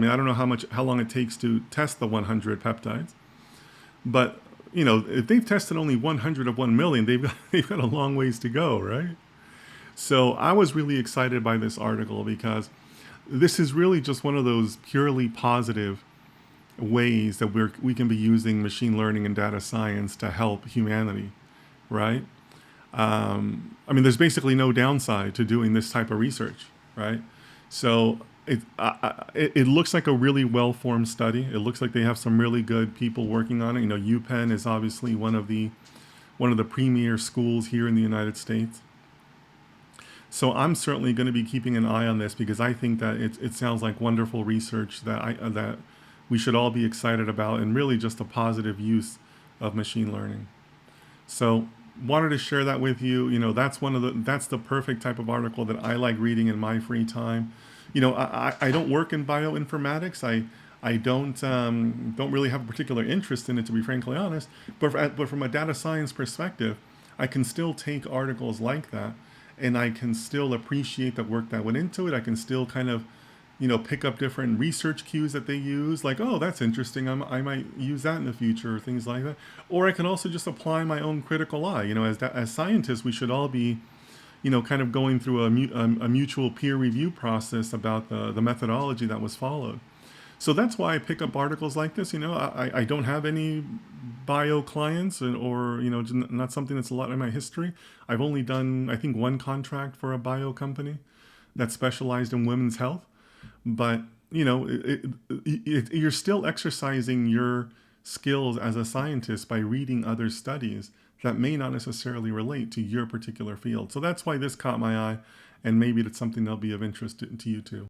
I mean, I don't know how long it takes to test the 100 peptides, but if they've tested only 100 of 1 million, they've got a long ways to go, right? So I was really excited by this article because this is really just one of those purely positive ways that we can be using machine learning and data science to help humanity, right? I mean, there's basically no downside to doing this type of research, right? So it looks like a really well-formed study. It looks like they have some really good people working on it. UPenn is obviously one of the premier schools here in the United States. So I'm certainly going to be keeping an eye on this because I think that it sounds like wonderful research that we should all be excited about, and really just a positive use of machine learning. So wanted to share that with you. That's the perfect type of article that I like reading in my free time. I don't work in bioinformatics. I don't really have a particular interest in it, to be frankly honest. But from a data science perspective, I can still take articles like that, and I can still appreciate the work that went into it. I can still kind of pick up different research cues that they use, like, oh, that's interesting. I might use that in the future, or things like that. Or I can also just apply my own critical eye. As scientists, we should all be, kind of going through a mutual peer review process about the methodology that was followed. So that's why I pick up articles like this. I don't have any bio clients, or not something that's a lot in my history. I've only done, I think, one contract for a bio company that specialized in women's health. But you're still exercising your skills as a scientist by reading other studies that may not necessarily relate to your particular field. So that's why this caught my eye, and maybe it's something that'll be of interest to you too.